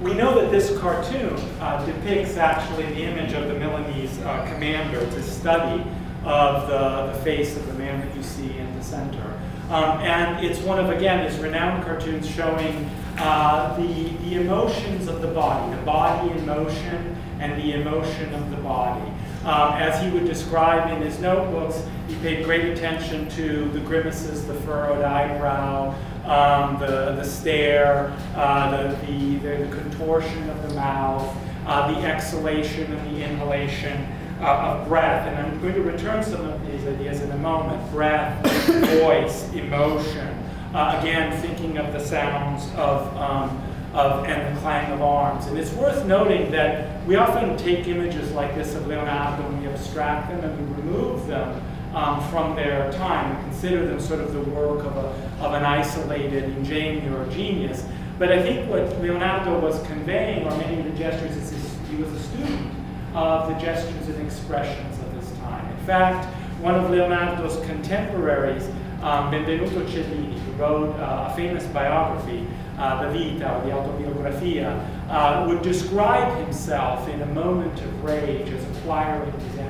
We know that this cartoon depicts actually the image of the Milanese commander. It's a study of the face of the man that you see in the center. And it's one of, again, his renowned cartoons showing the emotions of the body in motion and the emotion of the body. As he would describe in his notebooks, he paid great attention to the grimaces, the furrowed eyebrow, the stare, the contortion of the mouth, the exhalation and the inhalation of breath. And I'm going to return some of these ideas in a moment. Breath, voice, emotion. Again, thinking of the sounds and the clang of arms. And it's worth noting that we often take images like this of Leonardo and we abstract them and we remove them from their time and consider them sort of the work of an isolated ingenieur or genius. But I think what Leonardo was conveying, or many of the gestures, is he was a student of the gestures and expressions of his time. In fact, one of Leonardo's contemporaries, Benvenuto Cellini, who wrote a famous biography, the Vita, or the Autobiografia, would describe himself in a moment of rage as acquiring these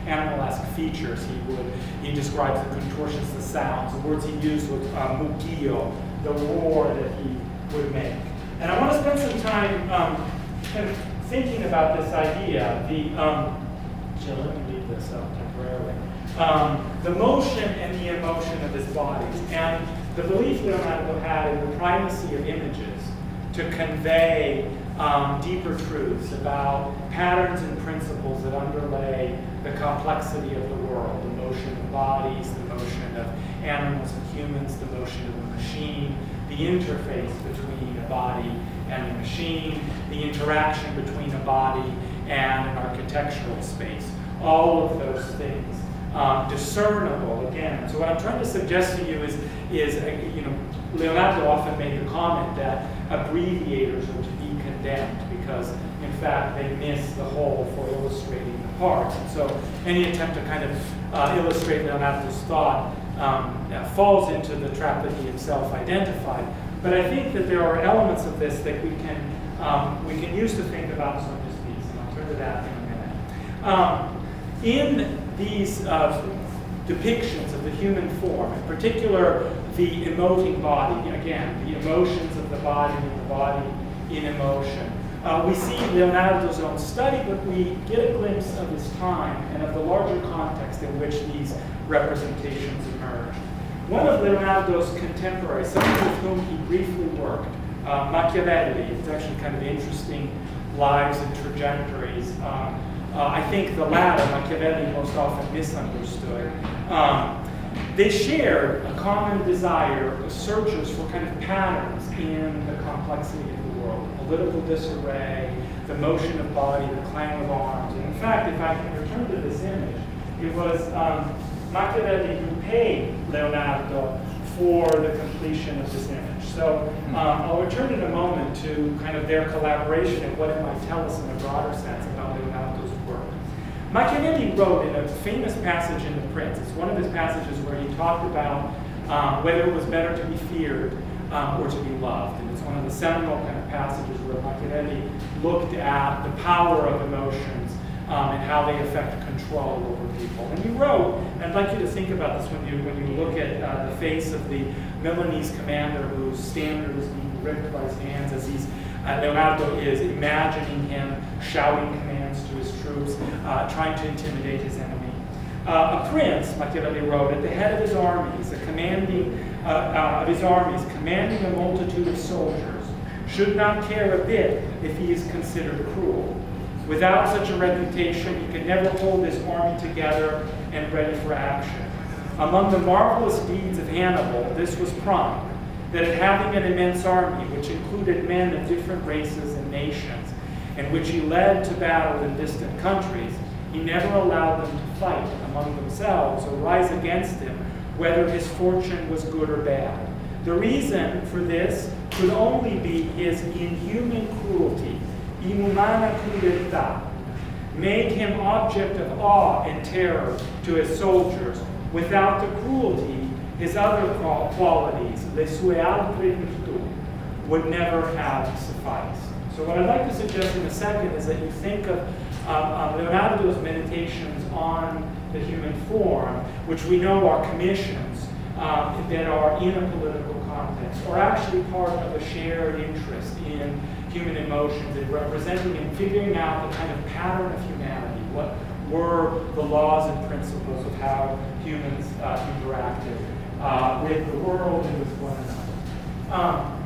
animalesque features. He describes the contortions, the sounds, the words he used with mucchio, the roar that he would make. And I want to spend some time kind of thinking about this idea, let me leave this up temporarily, the motion and the emotion of his bodies, and the belief Leonardo had in the primacy of images to convey deeper truths about patterns and principles that underlay the complexity of the world, the motion of bodies, the motion of animals and humans, the motion of the machine, the interface between a body and a machine, the interaction between a body and an architectural space. All of those things discernible again. So what I'm trying to suggest to you is Leonardo often made the comment that abbreviators are to be condemned because, in fact, they miss the whole for illustrating the parts. And so any attempt to kind of illustrate Leonardo's thought falls into the trap that he himself identified. But I think that there are elements of this that we can use to think about some of his piece, and I'll turn to that in a minute. In these depictions of the human form, in particular the emoting body, again, the emotions of the body and the body in emotion, we see Leonardo's own study, but we get a glimpse of his time and of the larger context in which these representations emerge. One of Leonardo's contemporaries, someone with whom he briefly worked, Machiavelli, it's actually kind of interesting lives and trajectories. I think the latter, Machiavelli, most often misunderstood. They shared a common desire, searchers for kind of patterns in the complexity of the world, political disarray, the motion of body, the clang of arms. And in fact, if I can return to this image, it was Machiavelli who paid Leonardo for the completion of this image. So I'll return in a moment to kind of their collaboration and what it might tell us in a broader sense about Leonardo's work. Machiavelli wrote in a famous passage in The Prince. It's one of his passages where he talked about whether it was better to be feared or to be loved. And it's one of the seminal kind of passages where Machiavelli looked at the power of emotions and how they affect control over people. And he wrote, and I'd like you to think about this when you look at the face of the Milanese commander whose standard is being ripped by his hands as Leonardo is imagining him shouting commands to his troops, trying to intimidate his enemy. A prince, Machiavelli wrote, at the head of his armies, commanding a multitude of soldiers, should not care a bit if he is considered cruel. Without such a reputation, he could never hold his army together and ready for action. Among the marvelous deeds of Hannibal, this was prime, that having an immense army, which included men of different races and nations, and which he led to battle in distant countries, he never allowed them to fight among themselves or rise against him, whether his fortune was good or bad. The reason for this could only be his inhuman cruelty, inumana crudeltà, made him object of awe and terror to his soldiers. Without the cruelty, his other qualities, le sue altre virtù, would never have sufficed. So what I'd like to suggest in a second is that you think of Leonardo's meditations on the human form, which we know are commissions that are in a political context, or actually part of a shared interest in human emotions and representing and figuring out the kind of pattern of humanity. What were the laws and principles of how humans interacted with the world and with one another.